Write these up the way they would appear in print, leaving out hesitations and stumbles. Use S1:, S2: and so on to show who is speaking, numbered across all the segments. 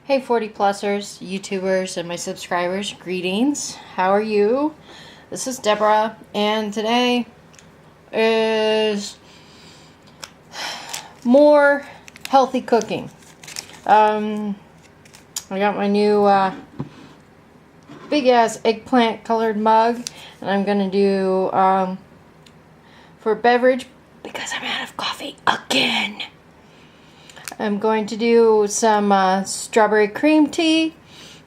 S1: Hey 40 plusers, YouTubers, and my subscribers, greetings. How are you? This is Deborah, and today is more healthy cooking. I got my new big ass eggplant colored mug, and I'm gonna do for a beverage because I'm out of coffee again. I'm going to do some strawberry cream tea.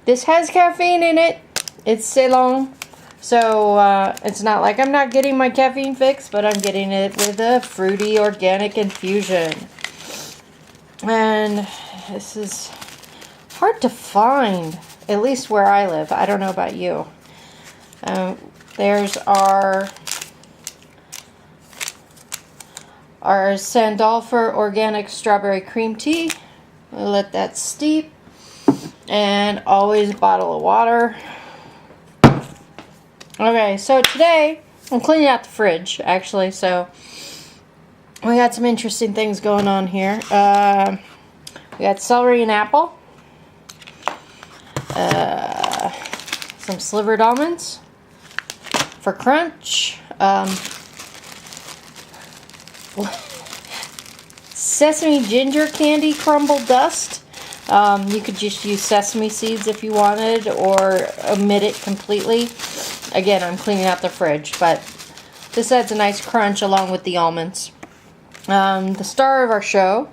S1: This has caffeine in it. It's Ceylon. So it's not like I'm not getting my caffeine fix, but I'm getting it with a fruity organic infusion. And this is hard to find, at least where I live. I don't know about you. There's our Sandalphor organic strawberry cream tea. We'll let that steep, and always a bottle of water. Okay, so today I'm cleaning out the fridge, actually, so we got some interesting things going on here. We got celery and apple, some slivered almonds for crunch, sesame ginger candy crumble dust. You could just use sesame seeds if you wanted, or omit it completely. Again, I'm cleaning out the fridge, but this adds a nice crunch along with the almonds. The star of our show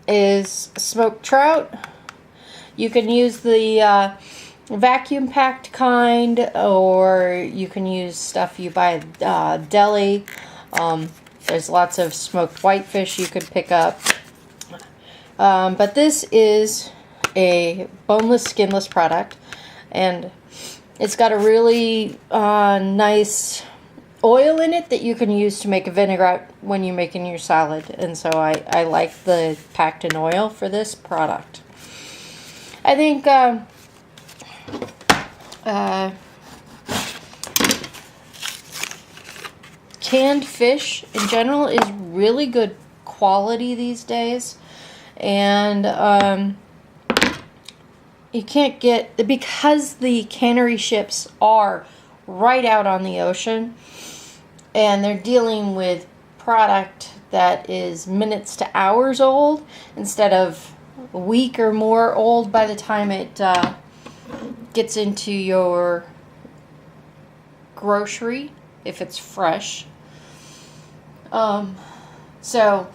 S1: is smoked trout. You can use the vacuum packed kind, or you can use stuff you buy at deli. There's lots of smoked whitefish you could pick up. But this is a boneless, skinless product. And it's got a really nice oil in it that you can use to make a vinaigrette when you're making your salad. And so I like the packed in oil for this product. I think canned fish in general is really good quality these days, and you can't get, because the cannery ships are right out on the ocean and they're dealing with product that is minutes to hours old instead of a week or more old by the time it gets into your grocery if it's fresh. So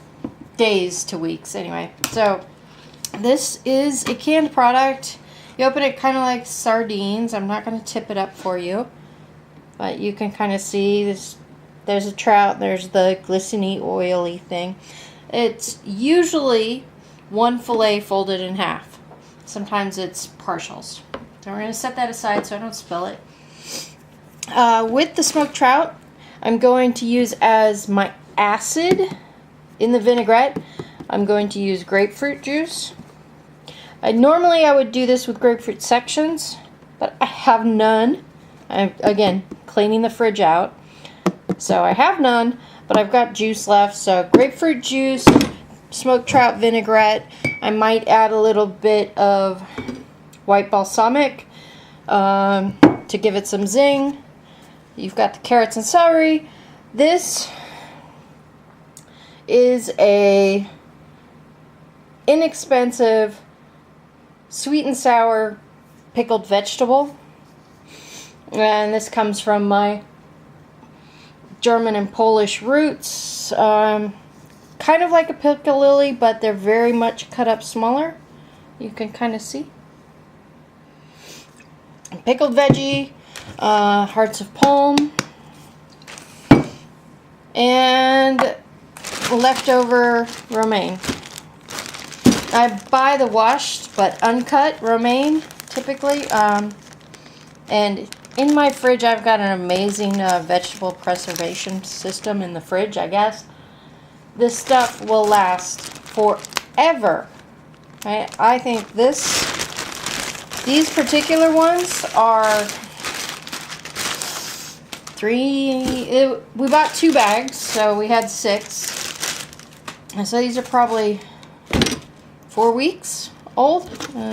S1: days to weeks anyway. So this is a canned product. You open it kind of like sardines. I'm not going to tip it up for you, but you can kind of see this. There's a trout, there's the glistening oily thing. It's usually one fillet folded in half. Sometimes it's partials. So we're going to set that aside so I don't spill it. With the smoked trout, I'm going to use as my acid in the vinaigrette, I'm going to use grapefruit juice. Normally I would do this with Grapefruit Sections, but I have none. I'm, again, cleaning the fridge out. So I have none, but I've got juice left. So grapefruit juice, smoked trout vinaigrette. I might add a little bit of white balsamic to give it some zing. You've got the carrots and celery. This is a inexpensive sweet and sour pickled vegetable, and this comes from my German and Polish roots. Kind of like a piccalilli, but they're very much cut up smaller. You can kind of see. Pickled veggie, hearts of palm, and leftover romaine. I buy the washed but uncut romaine typically, and in my fridge I've got an amazing vegetable preservation system in the fridge, I guess. This stuff will last forever. Right? I think these particular ones are we bought 2 bags, so we had 6. And so these are probably 4 weeks old.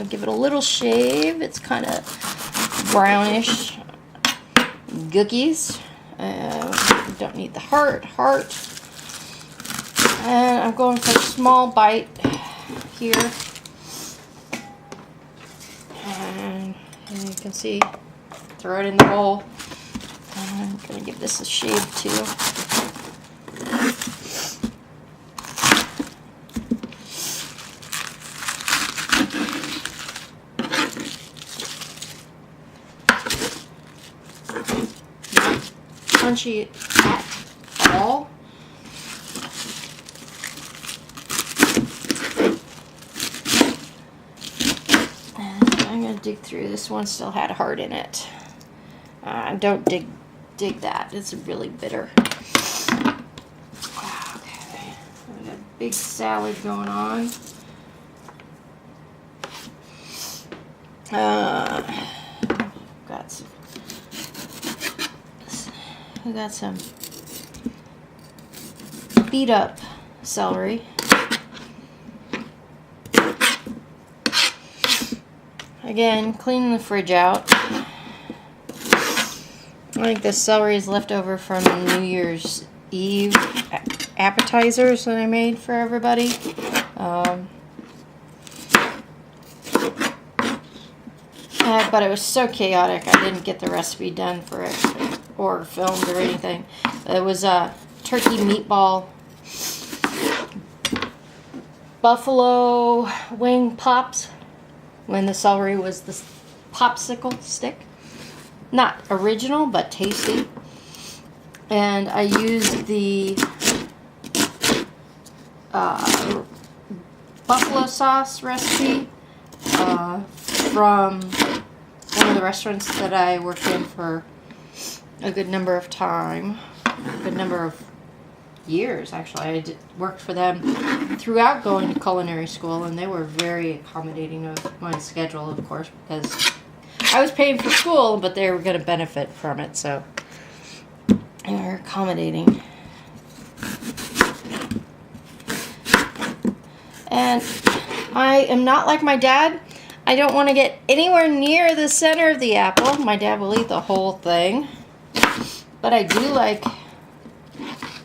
S1: Give it a little shave. It's kind of brownish gookies. Don't need the heart. And I'm going for a small bite here. And you can see, throw it in the bowl. I'm going to give this a shave too. Crunchy at all. And I'm going to dig through. This one still had heart in it. Don't dig that. It's really bitter. Okay. We got a big salad going on. We got some beat up celery. Again, cleaning the fridge out. I think this celery is left over from New Year's Eve appetizers that I made for everybody. But it was so chaotic, I didn't get the recipe done for it or filmed or anything. It was turkey meatball, buffalo wing pops, when the celery was the popsicle stick. Not original, but tasty. And I used the buffalo sauce recipe from one of the restaurants that I worked in for a good number of years, actually. I worked for them throughout going to culinary school, and they were very accommodating of my schedule, of course, because I was paying for school, but they were going to benefit from it, so they were accommodating. And I am not like my dad. I don't want to get anywhere near the center of the apple. My dad will eat the whole thing. But I do like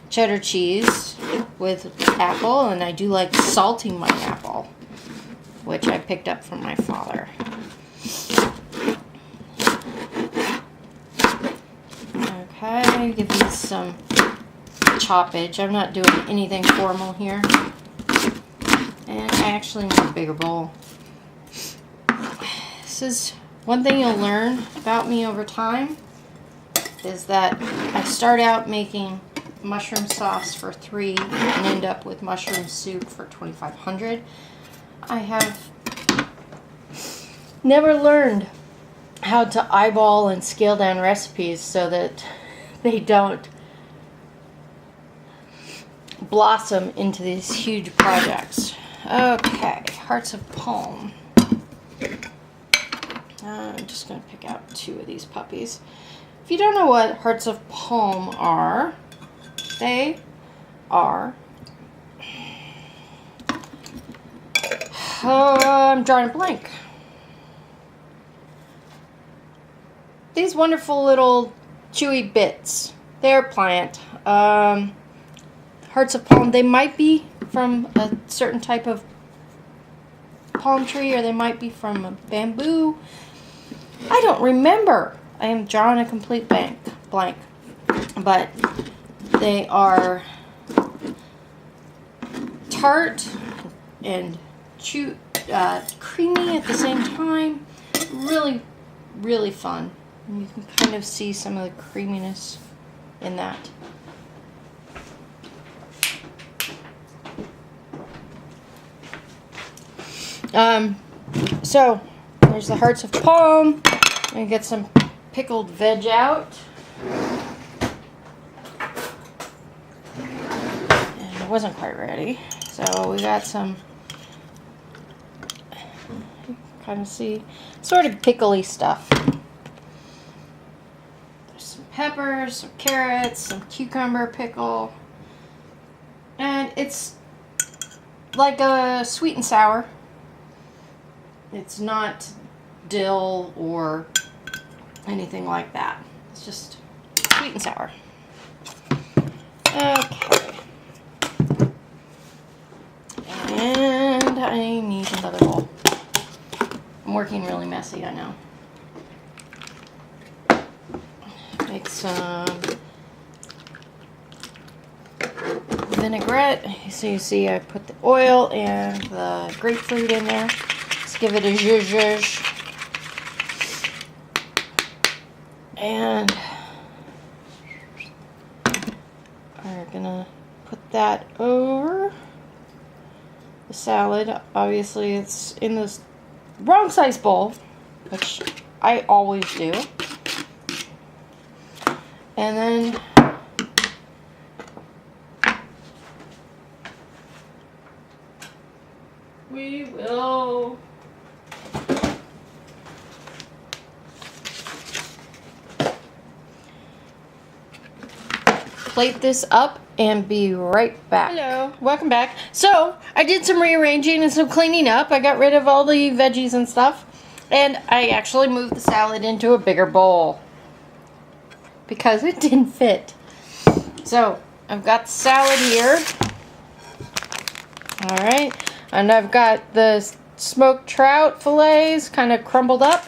S1: cheddar cheese with apple, and I do like salting my apple, which I picked up from my father. Okay, give these some choppage. I'm not doing anything formal here. And I actually need a bigger bowl. This is one thing you'll learn about me over time, is that I start out making mushroom sauce for $3 and end up with mushroom soup for $2,500. I have never learned how to eyeball and scale down recipes so that they don't blossom into these huge projects. Okay, hearts of palm. I'm just going to pick out 2 of these puppies. If you don't know what hearts of palm are, they are... I'm drawing a blank. These wonderful little chewy bits. They're a plant. Hearts of palm, they might be from a certain type of palm tree, or they might be from a bamboo. I don't remember. I am drawing a complete blank. But they are tart and creamy at the same time. Really, really fun. And you can kind of see some of the creaminess in that. So there's the hearts of palm. I'm gonna get some pickled veg out. And it wasn't quite ready. So we got some, you can kind of see, sort of pickly stuff. There's some peppers, some carrots, some cucumber pickle. And it's like a sweet and sour. It's not dill or anything like that. It's just sweet and sour. Okay. And I need another bowl. I'm working really messy, I know. Make some vinaigrette. So you see I put the oil and the grapefruit in there. Let's give it a zhuzh. And we're gonna put that over the salad. Obviously it's in this wrong size bowl, which I always do. And then we will plate this up and be right back. Hello, welcome back. So I did some rearranging and some cleaning up. I got rid of all the veggies and stuff, and I actually moved the salad into a bigger bowl because it didn't fit. So I've got the salad here. All right, and I've got the smoked trout fillets kind of crumbled up.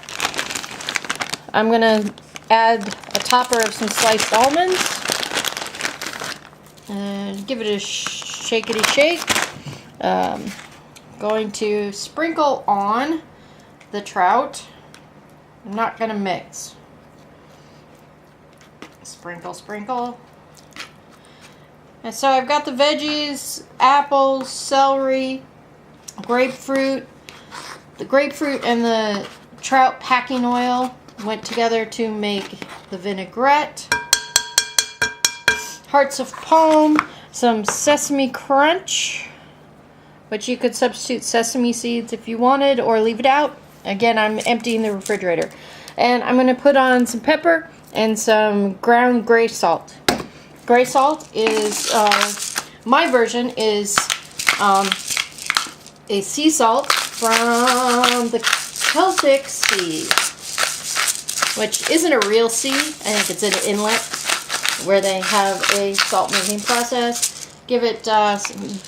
S1: I'm gonna add a topper of some sliced almonds and give it a shakety shake. Going to sprinkle on the trout. I'm not gonna mix. Sprinkle, sprinkle. And so I've got the veggies, apples, celery, grapefruit. The grapefruit and the trout packing oil went together to make the vinaigrette. Hearts of palm, some sesame crunch, which you could substitute sesame seeds if you wanted or leave it out. Again, I'm emptying the refrigerator. And I'm going to put on some pepper and some ground gray salt. Gray salt is, my version is a sea salt from the Celtic Sea, which isn't a real sea. I think it's an inlet where they have a salt making process. Give it a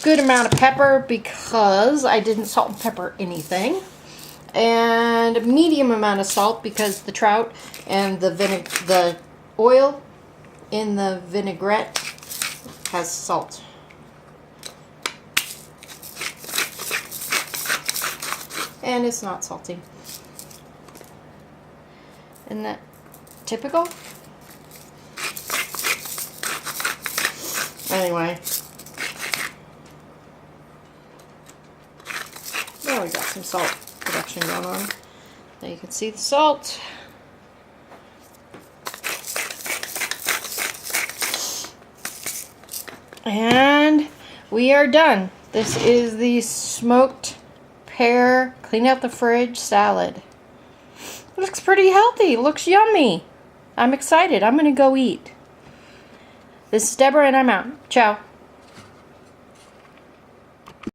S1: good amount of pepper because I didn't salt and pepper anything. And a medium amount of salt because the trout and the oil in the vinaigrette has salt. And it's not salty. Isn't that typical? Anyway. Now we got some salt production going on. Now you can see the salt. And we are done. This is the smoked pear, clean out the fridge salad. It looks pretty healthy. It looks yummy. I'm excited. I'm going to go eat. This is Deborah and I'm out. Ciao.